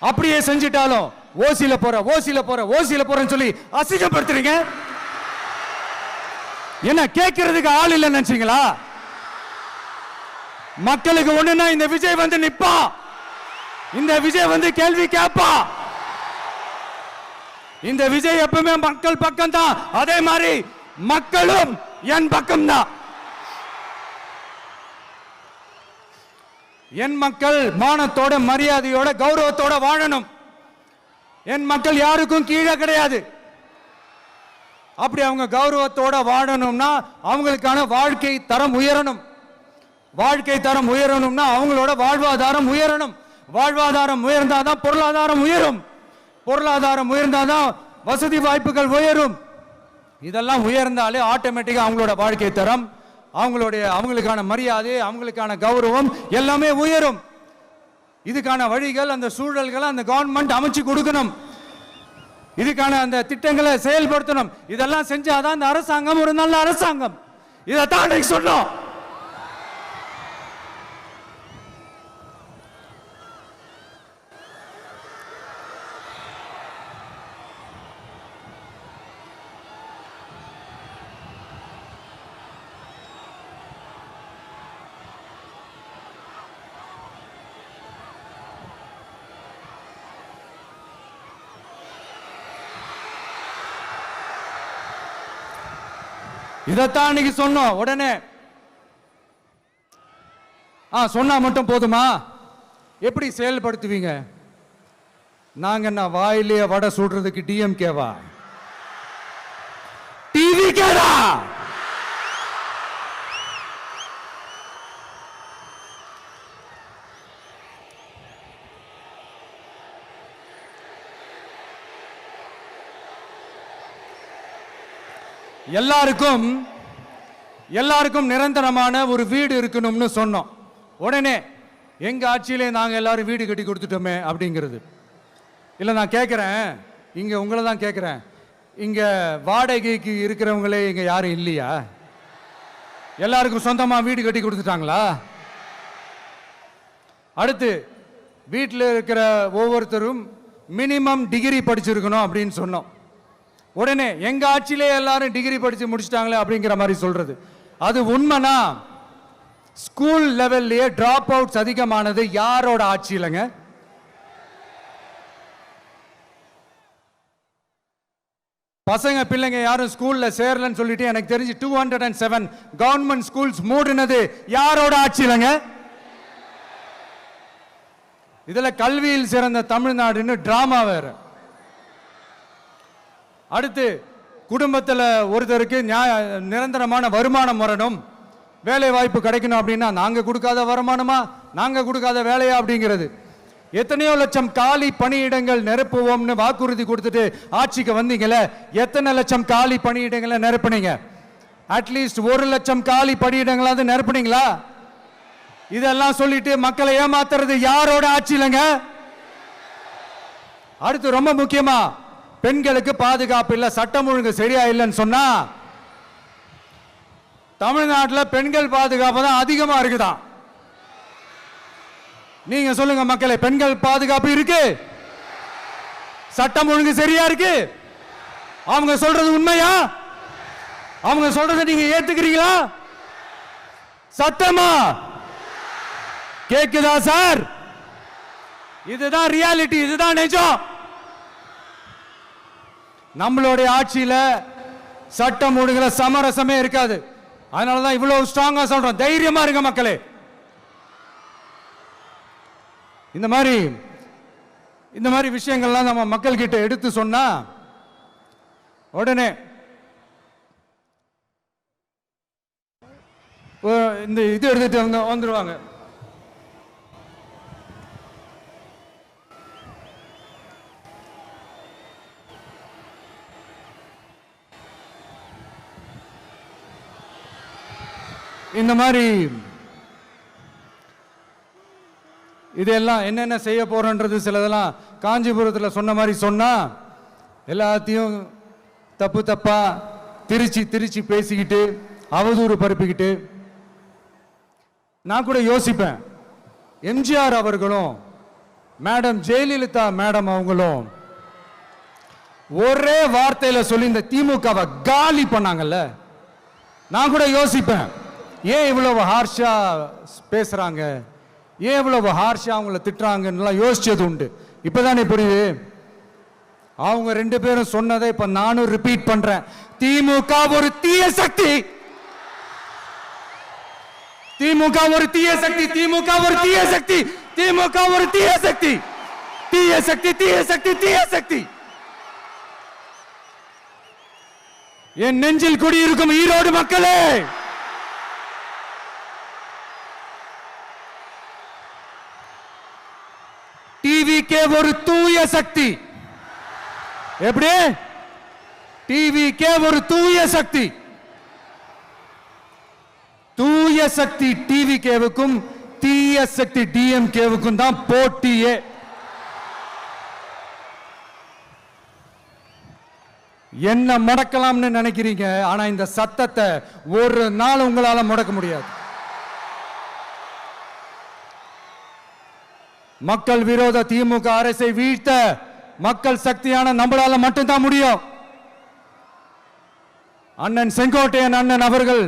அப்படியே செஞ்சிட்டாலும் ஓசில போறேன்னு சொல்லி அசிங்கப்படுத்துறீங்க. என்ன கேட்கறதுக்கு ஆள் இல்லைன்னு நினைச்சீங்களா? மக்களுக்கு ஒண்ணுன்னா இந்த விஜய் வந்து நிப்பா, இந்த விஜய் வந்து கேள்வி கேட்பா. இந்த விஜய் எப்பவுமே மக்கள் பக்கம் தான், அதே மாதிரி மக்களும் என் பக்கம் தான். என் மக்கள் மானத்தோட மரியாதையோட கௌரவத்தோட வாழணும். என் மக்கள் யாருக்கும் கீழே கிடையாது. அப்படி அவங்க கௌரவத்தோட வாழணும்னா அவங்களுக்கான வாழ்க்கை தரம் உயரணும். வாழ்க்கை தரம் உயரணும்னா அவங்களோட வாழ்வாதாரம் உயரணும். வாழ்வாதாரம் உயர்ந்தாதான் பொருளாதாரம் உயரும். பொருளாதாரம் உயர்ந்தாதான் வசதி வாய்ப்புகள் உயரும். இதெல்லாம் உயர்ந்தாலே ஆட்டோமேட்டிக்கா அவங்களோட வாழ்க்கை தரம், அவங்களுக்கான மரியாதை, அவங்களுக்கான கௌரவம் எல்லாமே உயரும். இதுக்கான வழிகள், அந்த சூழல்களை அந்த கவர்மெண்ட் அமைச்சு கொடுக்கணும். இதுக்கான அந்த திட்டங்களை செயல்படுத்தணும். இதெல்லாம் செஞ்சாதான் அந்த அரசாங்கம் ஒரு நல்ல அரசாங்கம். இதைத்தான் சொன்னோம். இதைத்தான் இன்னைக்கு சொன்னோம். உடனே சொன்னா மட்டும் போதுமா? எப்படி செயல்படுத்துவீங்க? நாங்க என்ன வாயிலேயே வடை சுடுறதுக்கு டிஎம்கேவா, டிவிகேடா? எல்லாருக்கும் நிரந்தரமான ஒரு வீடு இருக்கணும்னு சொன்னோம். உடனே எங்க ஆட்சியிலே நாங்க எல்லாரும் வீடு கட்டி கொடுத்துட்டோமே அப்படிங்கிறது இல்ல. நான் கேட்கிறேன், இங்க உங்களை தான் கேட்கிறேன், இங்க வாடகைக்கு இருக்கிறவங்களே இங்க யாரும் இல்லையா? எல்லாருக்கும் சொந்தமா வீடு கட்டி கொடுத்துட்டாங்களா? அடுத்து வீட்டில் இருக்கிற ஒவ்வொருத்தரும் மினிமம் டிகிரி படிச்சிருக்கணும் அப்படின்னு சொன்னோம். உடனே எங்க ஆட்சியிலே எல்லாரும் டிகிரி படிச்சு முடிச்சிட்டாங்களே அப்படிங்கிற மாதிரி சொல்றது அது உண்மைனா? ஸ்கூல் லெவல்லையே டிராப் அவுட்ஸ் அதிகமானது யாரோட ஆட்சியிலங்க? பசங்க பிள்ளைங்க யாரும் ஸ்கூல்ல சேரலன்னு சொல்லிட்டு எனக்கு தெரிஞ்சு 207 கவர்மெண்ட் ஸ்கூல்ஸ் மூடினது யாரோட ஆட்சியிலங்க? இதுல கல்வியில் சிறந்த தமிழ்நாடுன்னு டிராமா வேற. அடுத்து குடும்பத்தில் ஒருத்தருக்கு நிரந்தரமான வருமானம் வரணும், வேலை வாய்ப்பு கிடைக்கணும் அப்படின்னா நாங்க கொடுக்காத வருமானமா, நாங்க கொடுக்காத வேலையா அப்படிங்கிறது. எத்தனையோ லட்சம் காலி பணியிடங்கள் நிரப்புவோம்னு வாக்குறுதி கொடுத்துட்டு ஆட்சிக்கு வந்தீங்கல்ல, எத்தனை லட்சம் காலி பணியிடங்களை நிரப்புனீங்க? அட்லீஸ்ட் 1 லட்சம் காலி பணியிடங்களாவது நிரப்புனீங்களா? இதெல்லாம் சொல்லிட்டு மக்களை ஏமாத்துறது யாரோட ஆட்சியிலங்க? அடுத்து ரொம்ப முக்கியமா, பெண்களுக்கு பாதுகாப்பு இல்ல, சட்டம் ஒழுங்கு சரியா இல்லைன்னு சொன்னா தமிழ்நாட்டில் பெண்கள் பாதுகாப்பு தான் அதிகமா இருக்குதான். நீங்க சொல்லுங்க மக்களே, பெண்கள் பாதுகாப்பு இருக்கு? சட்டம் ஒழுங்கு சரியா இருக்கு? அவங்க சொல்றது உண்மையா? அவங்க சொல்றதை நீங்க ஏத்துக்கிறீங்களா? சத்தமா கேக்குதா சார்? இதுதான் ரியாலிட்டி, இதுதான் நிஜம். நம்மளுடைய ஆட்சியில சட்டம் ஒழுங்குல சமரசமே இருக்காது. அதனாலதான் இவ்வளவு ஸ்ட்ராங்கா சொல்றோம், தைரியமா இருங்க மக்களே. இந்த மாதிரி விஷயங்கள்லாம் நம்ம மக்கள் கிட்ட எடுத்து சொன்னா உடனே இந்த இது எடுத்துட்டு வந்துருவாங்க. இந்த மாதிரி இதெல்லாம் என்னென்ன செய்ய போறோன்றது சிலதெல்லாம் காஞ்சிபுரத்தில் சொன்ன மாதிரி சொன்னா எல்லாத்தையும் தப்பா திருச்சி பேசிக்கிட்டு அவதூறு பரப்பிக்கிட்டு. நான் கூட யோசிப்பேன், எம்ஜிஆர் அவர்களும் மேடம் ஜெயலலிதா மேடம் அவங்களும் ஒரே வார்த்தையில சொல்லி இந்த திமுகவை காலி பண்ணாங்கல்ல. நான் கூட யோசிப்பேன், ஏன் இவ்வளவு ஹார்ஷா பேசுறாங்க, ஏன் இவ்வளவு ஹார்ஷா அவங்கள திட்டுறாங்கன்னு யோசிச்சது உண்டு. இப்பதானே புரியுது. அவங்க 2 பேரும் சொன்னதை இப்ப நானும் ரிப்பீட் பண்றேன். திமுக ஒரு தீய சக்தி, திமுக ஒரு தீய சக்தி, திமுக ஒரு தீய சக்தி, திமுக ஒரு தீய சக்தி, தீய சக்தி, தீய சக்தி, தீய சக்தி. என் நெஞ்சில் குடியிருக்கும் ஈரோடு மக்களே, டிவிகே ஒரு தூய சக்தி. எப்படி? டிவிகே ஒரு தூய சக்தி. தூய சக்தி டிவிகேவுக்கும் தீய சக்தி டிஎம்கேவுக்கும் தான் போட்டியே. என்ன முடக்கலாம்னு நினைக்கிறீங்க, ஆனா இந்த சத்தத்தை ஒரு நாள் உங்களால முடக்க முடியாது. மக்கள் விரோத திமுக அரசை வீழ்த்த மக்கள் சக்தியான நம்மளால மட்டும்தான் முடியும். அண்ணன் செங்கோட்டையன் அண்ணன் அவர்கள்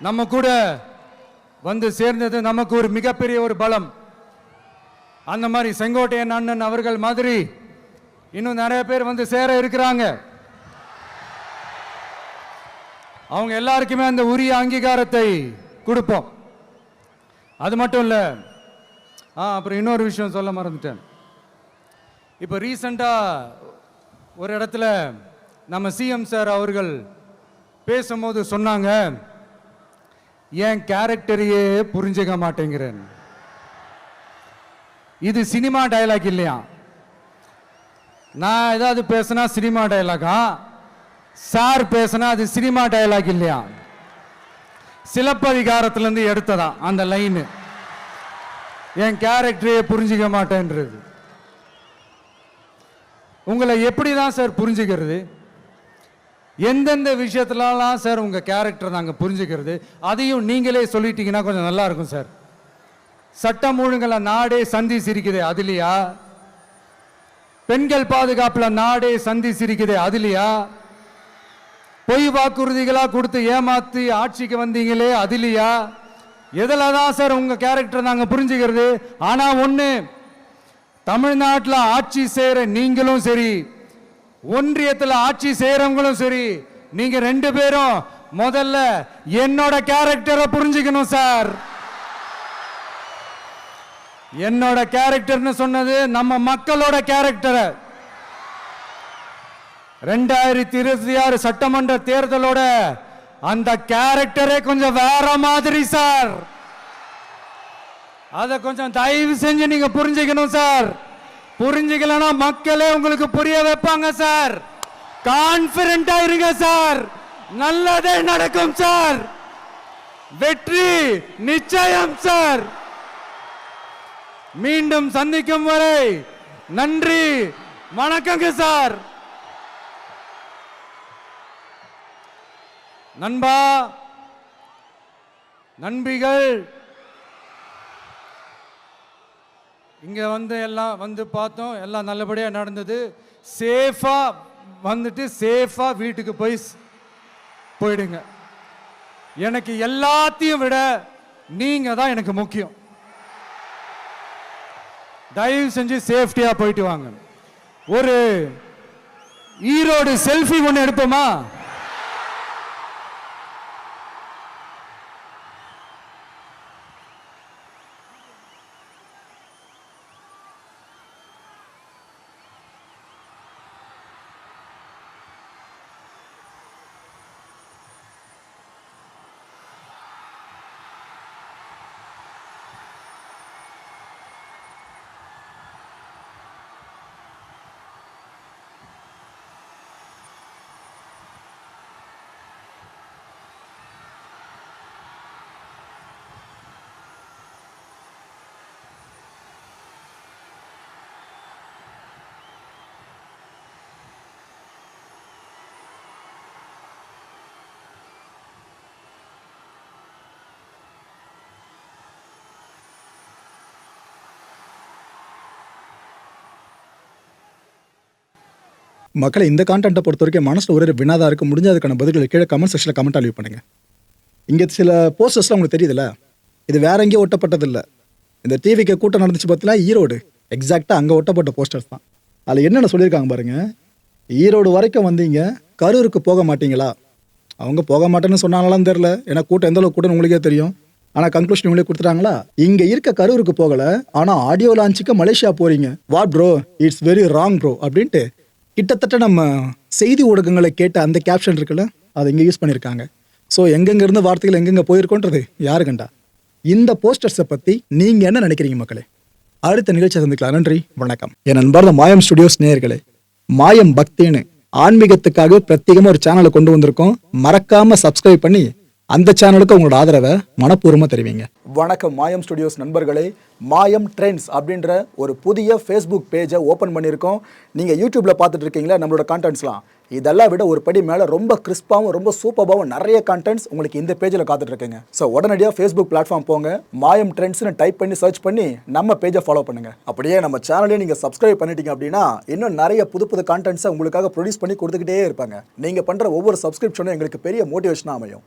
நம்ம கூட வந்து சேர்ந்தது நமக்கு ஒரு மிகப்பெரிய ஒரு பலம். அந்த மாதிரி செங்கோட்டையன் அண்ணன் அவர்கள் மாதிரி இன்னும் நிறைய பேர் வந்து சேர இருக்கிறாங்க. அவங்க எல்லாருக்குமே அந்த உரிய அங்கீகாரத்தை கொடுப்போம். அது மட்டும் இல்ல, அப்புறம் இன்னொரு விஷயம் சொல்ல மறந்துட்டேன். இப்போ ரீசண்டா ஒரு இடத்துல நம்ம சிஎம் சார் அவர்கள் பேசும்போது சொன்னாங்க, என் கேரக்டரையே புரிஞ்சுக்க மாட்டேங்கிறேன். இது சினிமா டயலாக் இல்லையா? நான் ஏதாவது பேசினா சினிமா டயலாகா? சார் பேசினா அது சினிமா டயலாக் இல்லையா? சிலப்பதிகாரத்திலிருந்து எடுத்ததா அந்த லைன். என் கேரக்டரையே புரிஞ்சுக்க மாட்டேன்றது. உங்களை எப்படிதான் சார் புரிஞ்சுக்கிறது? எந்தெந்த விஷயத்துலலாம் சார் உங்க கேரக்டர் நாங்க புரிஞ்சுக்கிறது? அதையும் நீங்களே சொல்லிட்டீங்கன்னா கொஞ்சம் நல்லா இருக்கும் சார். சட்டம் ஒழுங்குல நாடே சந்தி சிரிக்குது, அதுலையா? பெண்கள் பாதுகாப்புல நாடே சந்தி சிரிக்குது, அதுலையா? பொய் வாக்குறுதிகளா கொடுத்து ஏமாத்தி ஆட்சிக்கு வந்தீங்களே, அதுலையா? எதுல தான் சார் உங்க கேரக்டர் நாங்க புரிஞ்சுக்கிறது? ஆனா ஒண்ணு, தமிழ்நாட்டில் ஆட்சி செய்யற நீங்களும் சரி, ஒன்றியத்தில் ஆட்சி செய்யறவங்களும் சரி, நீங்க 2 பேரும் முதல்ல என்னோட கேரக்டரை புரிஞ்சுக்கணும் சார். என்னோட கேரக்டர்னு சொன்னது நம்ம மக்களோட கேரக்டர். 2026 சட்டமன்ற தேர்தலோட அந்த கேரக்டரே கொஞ்சம் வேற மாதிரி சார். அதை கொஞ்சம் தயவு செஞ்சு நீங்க புரிஞ்சுக்கணும் சார். புரிஞ்சுக்கலன்னா மக்களே உங்களுக்கு புரிய வைப்பாங்க சார். கான்பிடென்டா இருங்க சார், நல்லதே நடக்கும் சார், வெற்றி நிச்சயம் சார். மீண்டும் சந்திக்கும் வரை நன்றி, வணக்கங்க சார். நண்பா, நண்பிகள், இங்க வந்து எல்லாம் வந்து பார்த்தோம், எல்லாம் நல்லபடியா நடந்தது. சேஃபா வந்துட்டு சேஃபா வீட்டுக்கு போயிடுங்க. எனக்கு எல்லாத்தையும் விட நீங்க தான் எனக்கு முக்கியம். தயவு செஞ்சு சேஃப்டியா போயிட்டு வாங்க. ஒரு ஈரோடு செல்ஃபி ஒன்று எடுப்போமா? மக்களை இந்த கான்டென்ட்டை பொறுத்த வரைக்கும் மனசில் ஒரு வினாதான் இருக்குது. முடிஞ்ச அதுக்கான பதில்களை கீழே கமெண்ட் செக்ஷனில் கமெண்ட் லீவ் பண்ணுங்கள். இங்கே சில போஸ்டர்ஸ்லாம் உங்களுக்கு தெரியுதுல்ல, இது வேற எங்கேயும் ஒட்டப்பட்டதில்லை. இந்த டிவிக்கு கூட்டம் நடந்துச்சு பார்த்தீங்களா, ஈரோடு, எக்ஸாக்டாக அங்கே ஒட்டப்பட்ட போஸ்டர்ஸ் தான். அதில் என்னென்ன சொல்லியிருக்காங்க பாருங்க. ஈரோடு வரைக்கும் வந்தீங்க, கரூருக்கு போக மாட்டீங்களா? அவங்க போக மாட்டேன்னு சொன்னாங்களான்னு தெரில, ஏன்னா கூட்டம் எந்த அளவுக்கு கூட்டம்னு உங்களுக்கே தெரியும். ஆனால் கன்க்ளூஷன் உங்களே கொடுத்துட்டாங்களா? இங்கே இருக்க கரூருக்கு போகலை, ஆனால் ஆடியோ லான்ச்சுக்கு மலேசியா போகிறீங்க. What bro, it's very wrong bro அப்படின்ட்டு கிட்டத்தட்ட நம்ம செய்தி ஊடகங்களை கேட்ட அந்த கேப்ஷன் இருக்குல்ல, அதை இங்கே யூஸ் பண்ணியிருக்காங்க. ஸோ எங்கெங்கிருந்து வார்த்தைகள் எங்கெங்கே போயிருக்கோன்றது யாரு கண்டா? இந்த போஸ்டர்ஸை பற்றி நீங்கள் என்ன நினைக்கிறீங்க மக்களே? அடுத்த நிகழ்ச்சியை சந்திக்கலாம். நன்றி, வணக்கம். என் அன்பார்ந்த மாயம் ஸ்டுடியோஸ் நேயர்களே, மாயம் பக்தின்னு ஆன்மீகத்துக்காக பிரத்யேகமாக ஒரு சேனலை கொண்டு வந்திருக்கோம். மறக்காம சப்ஸ்கிரைப் பண்ணி அந்த சேனலுக்கு உங்களோட ஆதரவை மனப்பூர்வமாக தெரிவிங்க. வணக்கம் மாயம் ஸ்டுடியோஸ் நண்பர்களே. மாயம் ட்ரெண்ட்ஸ் அப்படின்ற ஒரு புதிய ஃபேஸ்புக் பேஜை ஓப்பன் பண்ணியிருக்கோம். நீங்கள் யூடியூப்பில் பார்த்துட்டு இருக்கீங்களா நம்மளோட கான்டென்ட்ஸ்லாம், இதெல்லாம் விட ஒரு படி மேலே ரொம்ப கிறிஸ்பாகவும் ரொம்ப சூப்பராகவும் நிறைய கான்டென்ட்ஸ் உங்களுக்கு இந்த பேஜில் காத்துட்ருக்குங்க. ஸோ உடனடியாக ஃபேஸ்புக் பிளாட்ஃபார்ம் போங்க, மாயம் ட்ரெண்ட்ஸ்னு டைப் பண்ணி சர்ச் பண்ணி நம்ம பேஜை ஃபாலோ பண்ணுங்கள். அப்படியே நம்ம சேனலையும் நீங்கள் சப்ஸ்கிரைப் பண்ணிட்டீங்க அப்படின்னா இன்னும் நிறைய புது புது கான்டென்ட்ஸை உங்களுக்காக ப்ரொடியூஸ் பண்ணி கொடுத்துக்கிட்டே இருப்பாங்க. நீங்கள் பண்ணுற ஒவ்வொரு சப்ஸ்கிரிப்ஷனும் எங்களுக்கு பெரிய மோட்டிவேஷனாக அமையும்.